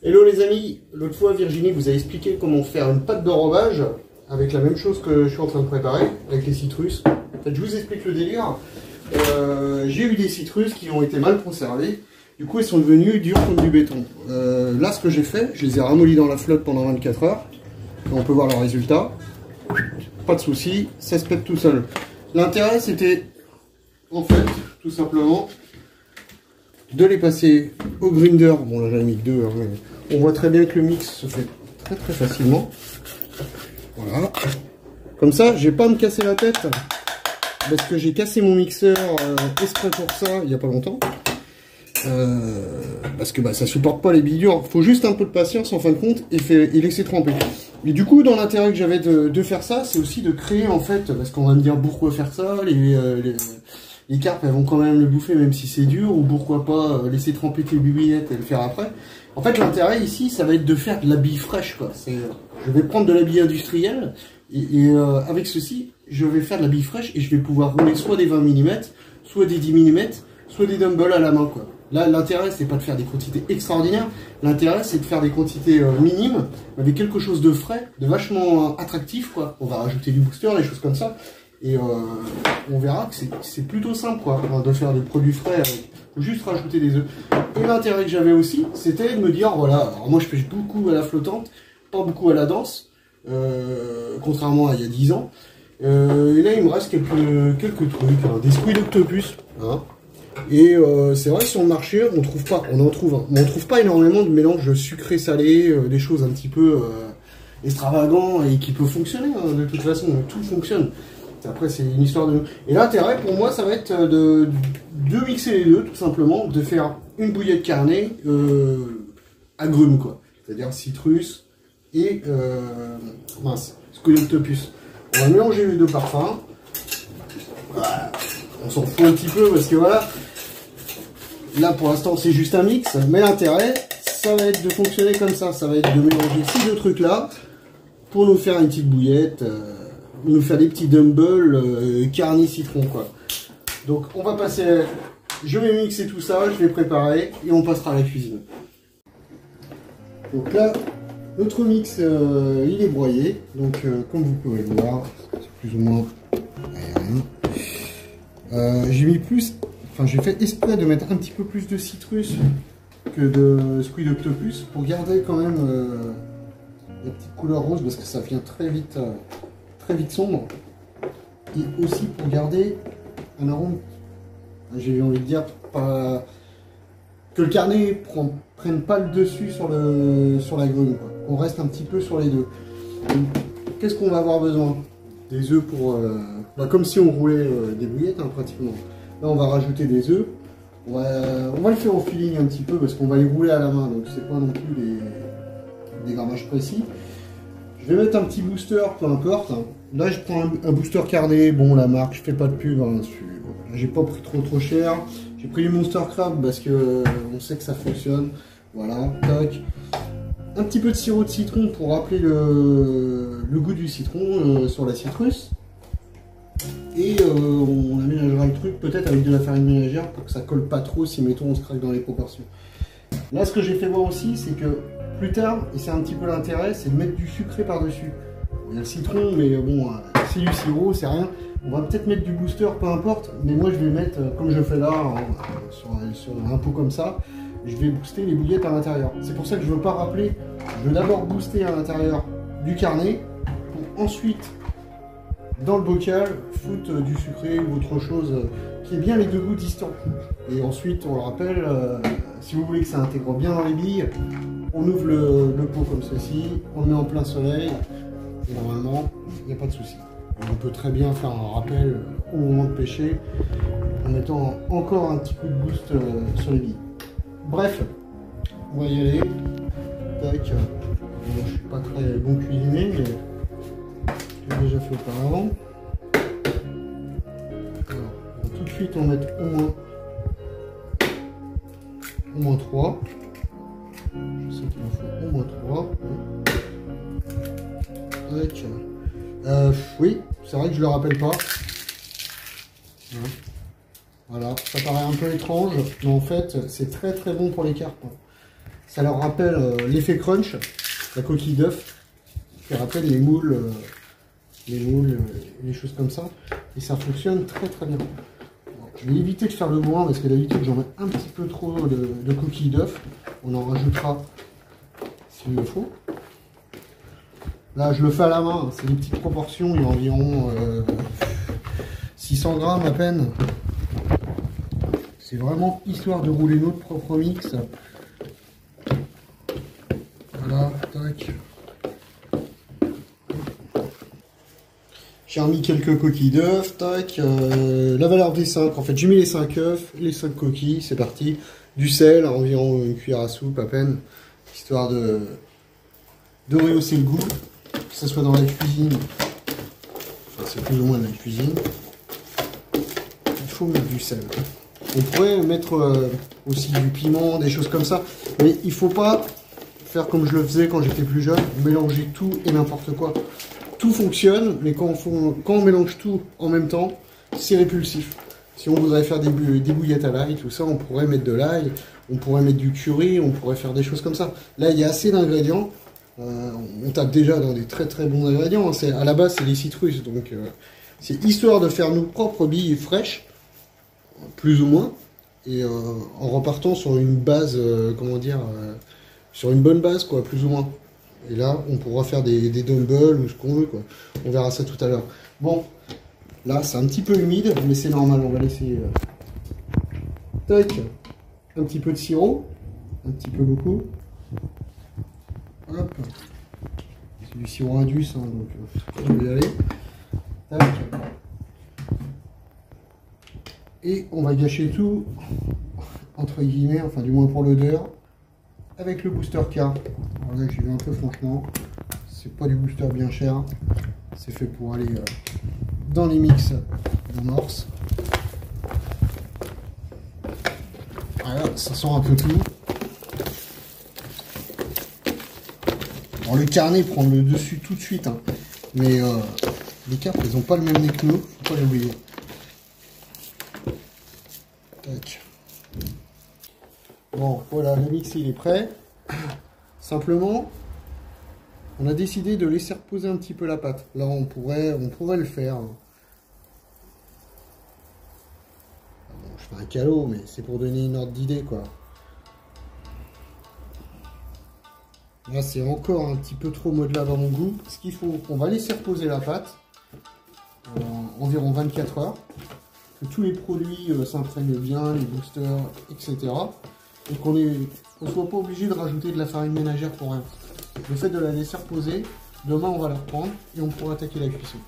Hello les amis, l'autre fois Virginie vous a expliqué comment faire une pâte d'enrobage avec la même chose que je suis en train de préparer, avec les citrus. En fait je vous explique le délire. J'ai eu des citrus qui ont été mal conservés, du coup ils sont devenus durs comme du béton. Là ce que j'ai fait, je les ai ramollis dans la flotte pendant 24 heures, et on peut voir le résultat. Pas de souci, ça se pète tout seul. L'intérêt c'était, en fait, tout simplement, de les passer au grinder. Bon là j'en ai mis que deux, hein, mais on voit très bien que le mix se fait très facilement. Voilà. Comme ça, je vais pas me casser la tête, parce que j'ai cassé mon mixeur exprès pour ça il y a pas longtemps. Parce que bah, ça supporte pas les billes dures. Faut juste un peu de patience en fin de compte et laisser tremper. Et du coup, dans l'intérêt que j'avais de faire ça, c'est aussi de créer en fait, parce qu'on va me dire pourquoi faire ça, les carpes elles vont quand même le bouffer même si c'est dur, ou pourquoi pas laisser tremper tes bibillettes et le faire après. En fait l'intérêt ici ça va être de faire de la bille fraîche quoi. Je vais prendre de la bille industrielle et avec ceci je vais faire de la bille fraîche et je vais pouvoir rouler soit des 20 mm, soit des 10 mm, soit des dumbbells à la main quoi. Là l'intérêt c'est pas de faire des quantités extraordinaires, l'intérêt c'est de faire des quantités minimes avec quelque chose de frais, de vachement attractif quoi. On va rajouter du booster, des choses comme ça. Et on verra que c'est plutôt simple quoi, de faire des produits frais avec juste rajouter des œufs. Et l'intérêt que j'avais aussi, c'était de me dire, voilà, alors moi je pêche beaucoup à la flottante, pas beaucoup à la danse, contrairement à il y a 10 ans. Et là il me reste quelques trucs, hein, des squid octopus. Hein. Et c'est vrai que sur le marché, on trouve pas, on en trouve, hein, mais on trouve pas énormément de mélange sucré-salé, des choses un petit peu extravagants et qui peuvent fonctionner, hein, de toute façon, tout fonctionne. Après c'est une histoire de... Et l'intérêt pour moi ça va être de mixer les deux tout simplement, de faire une bouillette carnée agrumes quoi. C'est-à-dire citrus et squid octopus. On va mélanger les deux parfums. Voilà. On s'en fout un petit peu parce que voilà. Là pour l'instant c'est juste un mix, mais l'intérêt ça va être de fonctionner comme ça. Ça va être de mélanger ces deux trucs là pour nous faire une petite bouillette. Nous faire des petits dumbbells carni citron quoi. Donc on va passer, je vais mixer tout ça, je vais préparer et on passera à la cuisine. Donc là notre mix il est broyé, donc comme vous pouvez le voir, c'est plus ou moins rien. J'ai mis plus, enfin j'ai fait exprès de mettre un petit peu plus de citrus que de squid octopus pour garder quand même la petite couleur rose parce que ça vient très vite sombre, et aussi pour garder un arôme, j'ai envie de dire, pas, que le carnet prenne pas le dessus sur la grume, quoi. On reste un petit peu sur les deux. Qu'est-ce qu'on va avoir besoin? Des œufs pour... comme si on roulait des bouillettes, hein, pratiquement. Là on va rajouter des œufs, on va le faire au feeling un petit peu parce qu'on va les rouler à la main, donc c'est pas non plus des grammages précis. Je vais mettre un petit booster, peu importe. Là, je prends un booster carné. Bon, la marque, je fais pas de pub. Hein, j'ai pas pris trop cher. J'ai pris du Monster Crab parce que on sait que ça fonctionne. Voilà, tac. Un petit peu de sirop de citron pour rappeler le goût du citron sur la citrus. Et on aménagera le truc peut-être avec de la farine ménagère pour que ça colle pas trop si, mettons, on se craque dans les proportions. Là, ce que j'ai fait voir aussi, c'est que plus tard, et c'est un petit peu l'intérêt, c'est de mettre du sucré par-dessus. Il y a le citron, mais bon, c'est du sirop, c'est rien. On va peut-être mettre du booster, peu importe, mais moi je vais mettre, comme je fais là, sur un pot comme ça, je vais booster les bouillettes à l'intérieur. C'est pour ça que je ne veux pas rappeler, je veux d'abord booster à l'intérieur du carnet, pour ensuite, dans le bocal, foutre du sucré ou autre chose qui est bien les deux goûts distants. Et ensuite, on le rappelle, si vous voulez que ça intègre bien dans les billes, on ouvre le pot comme ceci, on le met en plein soleil, et normalement, il n'y a pas de souci. On peut très bien faire un rappel au moment de pêcher, en mettant encore un petit coup de boost sur les billes. Bref, on va y aller. Tac. Bon, je suis pas très bon cuisinier, mais j'ai déjà fait auparavant. Alors, on va tout de suite en mettre au moins 3. Je sais qu'il en faut au moins 3. Oui, c'est vrai que je le rappelle pas. Voilà, ça paraît un peu étrange, mais en fait, c'est très bon pour les carpes. Ça leur rappelle l'effet crunch, la coquille d'œuf, qui rappelle les moules, les choses comme ça. Et ça fonctionne très très bien. Je vais éviter de faire le bourrin parce que d'habitude j'en mets un petit peu trop de coquilles d'œuf. On en rajoutera s'il le faut. Là je le fais à la main, c'est des petites proportions, il y a environ 600 grammes à peine. C'est vraiment histoire de rouler notre propre mix. Voilà, tac. J'ai remis quelques coquilles d'œufs, tac. La valeur des 5, en fait j'ai mis les 5 œufs, les 5 coquilles, c'est parti. Du sel, environ une cuillère à soupe à peine, histoire de rehausser le goût, que ce soit dans la cuisine, enfin c'est plus ou moins de la cuisine. Il faut mettre du sel. On pourrait mettre aussi du piment, des choses comme ça, mais il faut pas faire comme je le faisais quand j'étais plus jeune, mélanger tout et n'importe quoi. Tout fonctionne, mais quand on mélange tout en même temps, c'est répulsif. Si on voudrait faire des bouillettes à l'ail, tout ça, on pourrait mettre de l'ail, on pourrait mettre du curry, on pourrait faire des choses comme ça. Là, il y a assez d'ingrédients. On tape déjà dans des très très bons ingrédients. À la base, c'est des citrus, donc c'est histoire de faire nos propres billes fraîches, plus ou moins, et en repartant sur une base, comment dire, sur une bonne base, quoi, plus ou moins. Et là, on pourra faire des dumbbells ou ce qu'on veut, quoi. On verra ça tout à l'heure. Bon, là, c'est un petit peu humide, mais c'est normal. On va laisser... Tac. Un petit peu de sirop. Un petit peu beaucoup. Hop. C'est du sirop Indus, hein, donc je vais y aller. Tac. Et on va gâcher tout, entre guillemets, enfin du moins pour l'odeur, avec le booster car. Alors là, j'y vais un peu franchement. C'est pas du booster bien cher. C'est fait pour aller dans les mix d'amorce. Voilà, ça sent un peu tout. Alors le carnet prend le dessus tout de suite, hein. Mais les cartes, elles n'ont pas le même nez que nous, faut pas l'oublier. Tac. Bon, voilà, le mix il est prêt. Simplement, on a décidé de laisser reposer un petit peu la pâte. Là, on pourrait le faire. Bon, je fais un calot, mais c'est pour donner une ordre d'idée, quoi. Là, c'est encore un petit peu trop modelable à mon goût. Ce qu'il faut, on va laisser reposer la pâte environ 24 heures. Que tous les produits s'imprègnent bien, les boosters, etc. Et qu'on ne soit pas obligé de rajouter de la farine ménagère pour rien. Le fait de la laisser reposer, demain on va la reprendre et on pourra attaquer la cuisson.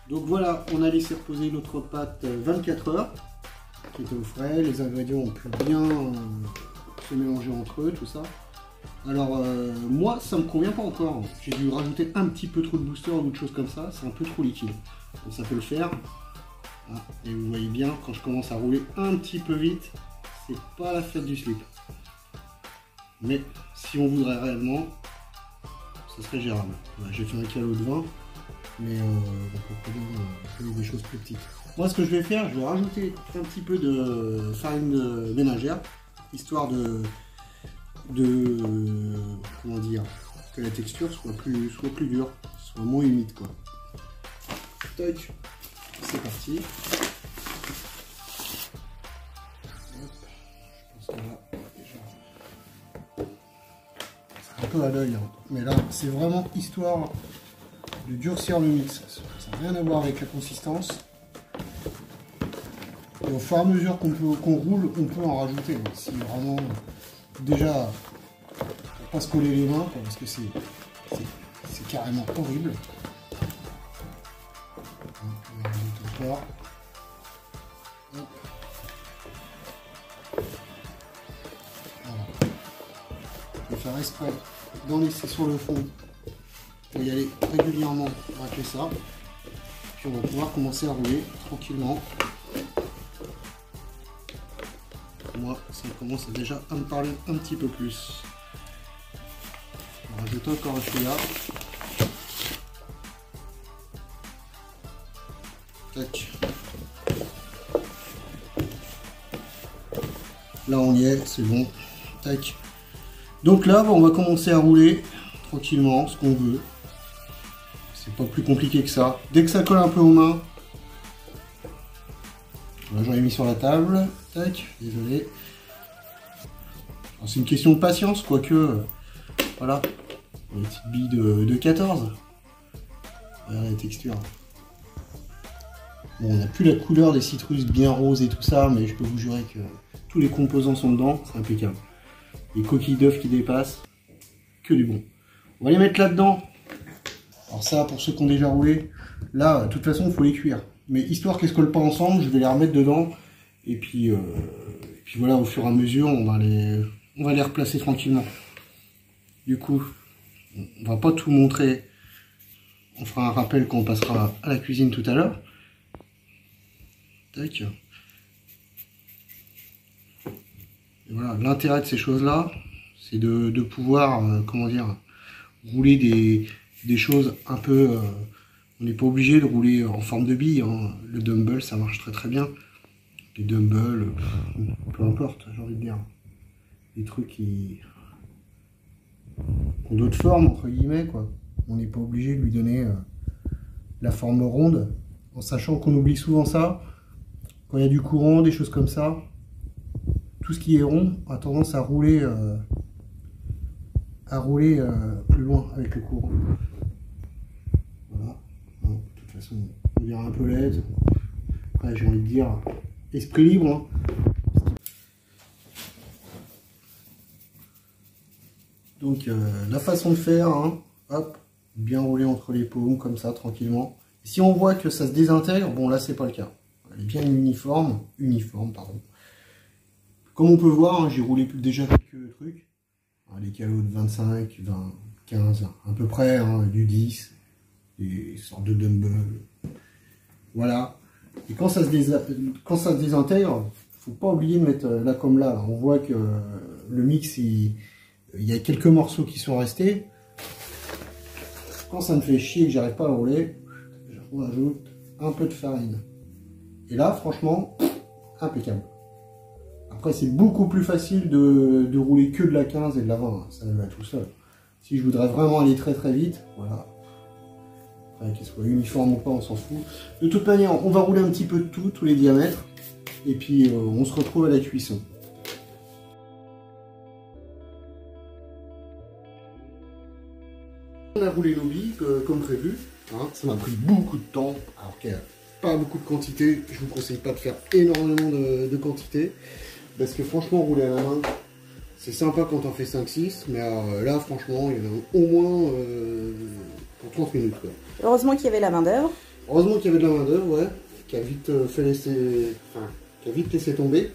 Donc voilà, on a laissé reposer notre pâte 24 heures, qui était au frais, les ingrédients ont pu bien se mélanger entre eux, tout ça. Alors moi ça me convient pas encore, j'ai dû rajouter un petit peu trop de booster ou d'autres choses comme ça, c'est un peu trop liquide. Donc ça peut le faire. Ah, et vous voyez bien, quand je commence à rouler un petit peu vite, c'est pas la fête du slip. Mais si on voudrait réellement, ça serait gérable. Voilà, j'ai fait un calot de vin, mais on peut faire des choses plus petites. Moi, ce que je vais faire, je vais rajouter un petit peu de farine ménagère, histoire comment dire, que la texture soit plus dure, soit moins humide, quoi. Tac, c'est parti. Un peu à l'œil, hein. Mais là c'est vraiment histoire de durcir le mix, ça n'a rien à voir avec la consistance. Et au fur et à mesure qu'on roule, on peut en rajouter, hein. Si vraiment déjà pour pas se coller les mains, quoi, parce que c'est carrément horrible. Voilà. Je vais faire exprès d'en laisser sur le fond pour y aller régulièrement, racler ça. Puis on va pouvoir commencer à rouler tranquillement. Moi, ça commence déjà à me parler un petit peu plus. On va rajouter encore un chouïa. Tac. Là on y est, c'est bon. Tac. Donc là on va commencer à rouler tranquillement ce qu'on veut. C'est pas plus compliqué que ça. Dès que ça colle un peu aux mains, j'en ai mis sur la table. Tac, désolé. C'est une question de patience, quoique. Voilà. Une petite bille de 14. Regardez la texture. Bon, on n'a plus la couleur des citrus bien roses et tout ça, mais je peux vous jurer que tous les composants sont dedans, c'est impeccable. Les coquilles d'œufs qui dépassent, que du bon. On va les mettre là-dedans. Alors ça, pour ceux qui ont déjà roulé, là, de toute façon, il faut les cuire. Mais histoire qu'elles ne se collent pas ensemble, je vais les remettre dedans. Et puis voilà, au fur et à mesure, on va les replacer tranquillement. Du coup, on va pas tout montrer. On fera un rappel quand on passera à la cuisine tout à l'heure. Tac. Voilà, l'intérêt de ces choses-là, c'est de pouvoir, comment dire, rouler des choses un peu... on n'est pas obligé de rouler en forme de bille. Hein. Le dumbbell, ça marche très très bien. Les dumbbells, peu importe, j'ai envie de dire. Des trucs qui ont d'autres formes, entre guillemets, quoi. On n'est pas obligé de lui donner la forme ronde, en sachant qu'on oublie souvent ça. Quand il y a du courant, des choses comme ça, tout ce qui est rond a tendance à rouler plus loin avec le courant. Voilà. Bon, de toute façon, on dirait un peu laide. Après, j'ai envie de dire, esprit libre. Hein. Donc, la façon de faire, hein, hop, bien rouler entre les paumes, comme ça, tranquillement. Si on voit que ça se désintègre, bon là, c'est pas le cas. Elle est bien uniforme, pardon. Comme on peut voir, hein, j'ai roulé déjà quelques trucs. Les calots de 25, 20, 15, à peu près, hein, du 10, des sortes de dumbbells. Voilà. Et quand ça se désintègre, faut pas oublier de mettre là comme là. On voit que le mix, il y a quelques morceaux qui sont restés. Quand ça me fait chier et que j'arrive pas à rouler, je rajoute un peu de farine. Et là, franchement, impeccable. Après, c'est beaucoup plus facile de rouler que de la 15 et de la 20. Hein. Ça va tout seul. Si je voudrais vraiment aller très très vite, voilà. Après, qu'il soit uniforme ou pas, on s'en fout. De toute manière, on va rouler un petit peu de tout, tous les diamètres. Et puis, on se retrouve à la cuisson. On a roulé nos billes comme prévu. Hein. Ça m'a pris beaucoup de temps. Alors qu'il n'y a pas beaucoup de quantité. Je vous conseille pas de faire énormément de quantité. Parce que franchement, rouler à la main, c'est sympa quand on fait 5-6. Mais là, franchement, il y en a au moins pour 30 minutes. Quoi. Heureusement qu'il y avait la main d'œuvre. Heureusement qu'il y avait de la main d'œuvre, ouais. Qui a vite laissé tomber.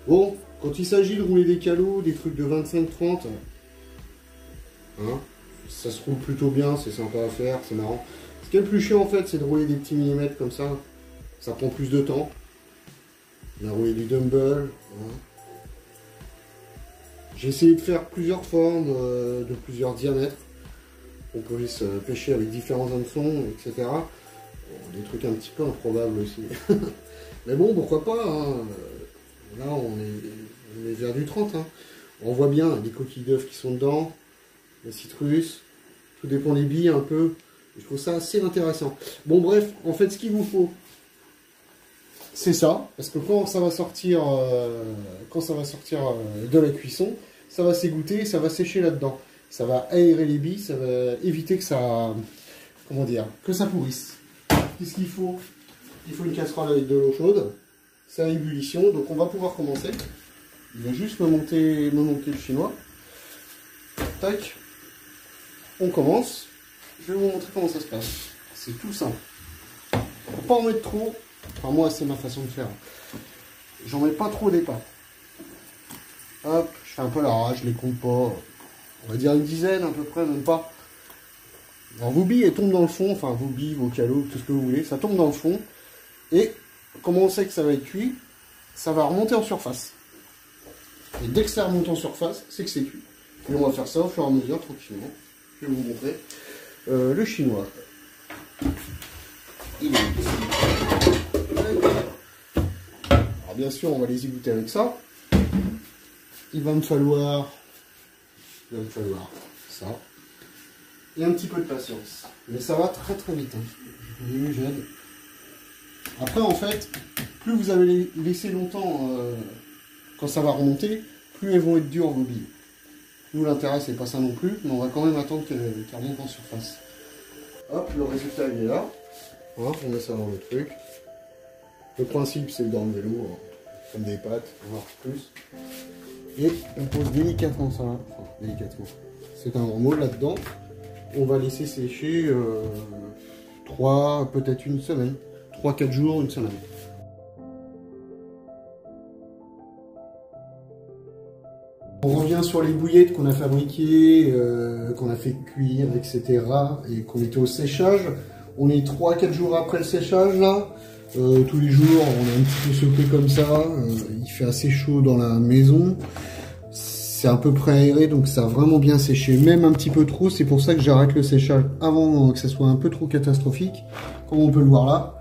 Bon, quand il s'agit de rouler des calots, des trucs de 25-30, hein, ça se roule plutôt bien, c'est sympa à faire, c'est marrant. Ce qui est le plus chiant en fait, c'est de rouler des petits millimètres comme ça. Ça prend plus de temps. On a roulé du dumbbell. Hein. J'ai essayé de faire plusieurs formes, de plusieurs diamètres. On pouvait se pêcher avec différents hameçons, etc. Bon, des trucs un petit peu improbables aussi. Mais bon, pourquoi pas. Hein. Là, on est vers du 30. Hein. On voit bien les coquilles d'œufs qui sont dedans. Les citrus, tout dépend des billes un peu. Je trouve ça assez intéressant. Bon bref, en fait ce qu'il vous faut, c'est ça. Parce que quand ça va sortir, de la cuisson, ça va s'égoutter, ça va sécher là-dedans. Ça va aérer les billes, ça va éviter que ça, comment dire, que ça pourrisse. Qu'est-ce qu'il faut? Il faut une casserole avec de l'eau chaude. C'est à ébullition, donc on va pouvoir commencer. Il va juste me monter le chinois. Tac. On commence. Je vais vous montrer comment ça se passe. C'est tout simple. Faut pas en mettre trop. Enfin moi c'est ma façon de faire. J'en mets pas trop au départ. Hop, je fais un peu la rage, je les compte pas. On va dire une dizaine à peu près, même pas. Alors vos billes elles tombent dans le fond, enfin vos billes, vos calots, tout ce que vous voulez, ça tombe dans le fond. Et comment on sait que ça va être cuit? Ça va remonter en surface. Et dès que ça remonte en surface, c'est que c'est cuit. Et on va faire ça au fur et à mesure, tranquillement. Je vais vous montrer. Le chinois. Il est ici. Alors bien sûr, on va les égoutter avec ça. il va me falloir ça. Et un petit peu de patience. Mais ça va très très vite. Hein. J'aide. Après, en fait, plus vous avez laissé longtemps quand ça va remonter, plus elles vont être dures vos billes. Nous, l'intérêt, c'est pas ça non plus, mais on va quand même attendre qu'elles remontent en surface. Hop, le résultat, il est là. Voilà, on met ça dans le truc. Le principe, c'est d'enlever l'eau, comme des pâtes, voire plus. Et on pose délicatement ça, enfin, délicatement. C'est un grand mot là-dedans. On va laisser sécher 3, peut-être une semaine. 3-4 jours, une semaine. On revient sur les bouillettes qu'on a fabriquées, qu'on a fait cuire, etc. et qu'on était au séchage. On est 3-4 jours après le séchage là. Tous les jours, on a un petit peu secoué comme ça. Il fait assez chaud dans la maison. C'est à peu près aéré, donc ça a vraiment bien séché. Même un petit peu trop, c'est pour ça que j'arrête le séchage avant que ça soit un peu trop catastrophique. Comme on peut le voir là,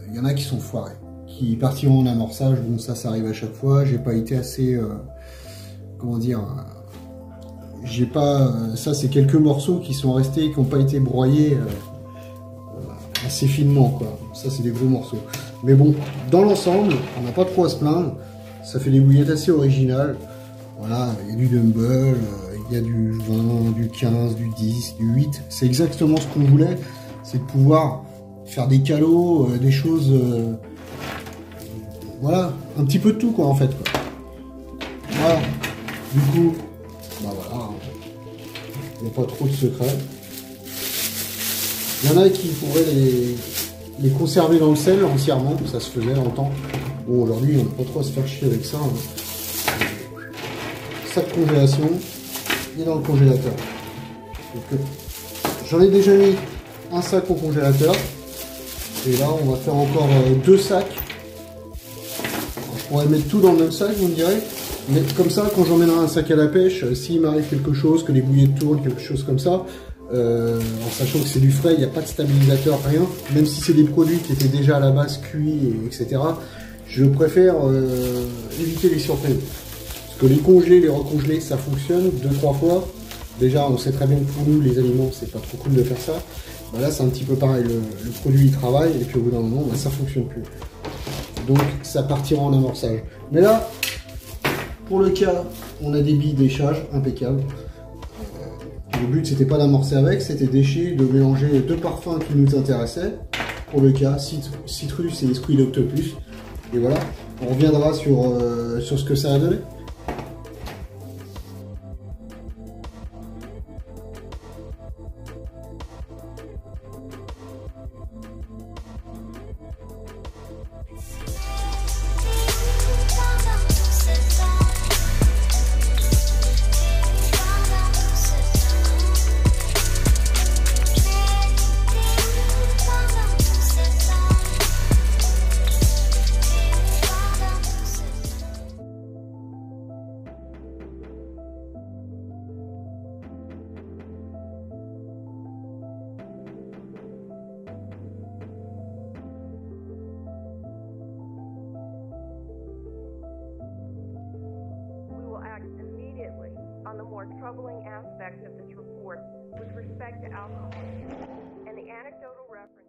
il y en a qui sont foirés, qui partiront en amorçage. Bon, ça arrive à chaque fois. J'ai pas été assez... comment dire, j'ai pas, ça c'est quelques morceaux qui sont restés, qui n'ont pas été broyés assez finement quoi, ça c'est des gros morceaux, mais bon, dans l'ensemble, on n'a pas trop à se plaindre, ça fait des bouillettes assez originales, voilà, il y a du Dumble, il y a du 20, du 15, du 10, du 8, c'est exactement ce qu'on voulait, c'est de pouvoir faire des calots, des choses, voilà, un petit peu de tout quoi en fait, quoi. Voilà. Du coup, bah voilà, il n'y a pas trop de secrets. Il y en a qui pourraient les conserver dans le sel entièrement, ça se faisait longtemps. Bon, aujourd'hui, on n'a pas trop à se faire chier avec ça. Hein. Sac congélation, il est dans le congélateur. J'en ai déjà mis un sac au congélateur. Et là, on va faire encore 2 sacs. Alors, je pourrais mettre tout dans le même sac, vous me direz. Mais comme ça, quand j'emmènerai un sac à la pêche, s'il m'arrive quelque chose, que les bouillettes tournent, quelque chose comme ça, en sachant que c'est du frais, il n'y a pas de stabilisateur, rien, même si c'est des produits qui étaient déjà à la base cuits, etc., je préfère éviter les surprises. Parce que les congeler, les recongeler, ça fonctionne 2-3 fois. Déjà, on sait très bien que pour nous, les aliments, c'est pas trop cool de faire ça. Bah là, c'est un petit peu pareil, le produit il travaille, et puis au bout d'un moment, bah, ça fonctionne plus. Donc, ça partira en amorçage. Mais là, pour le cas, on a des billes d'échage impeccables. Le but, c'était pas d'amorcer avec, c'était d'écher, de mélanger 2 parfums qui nous intéressaient. Pour le cas, citrus et squid octopus. Et voilà, on reviendra sur ce que ça a donné. On the more troubling aspects of this report with respect to alcohol use and the anecdotal references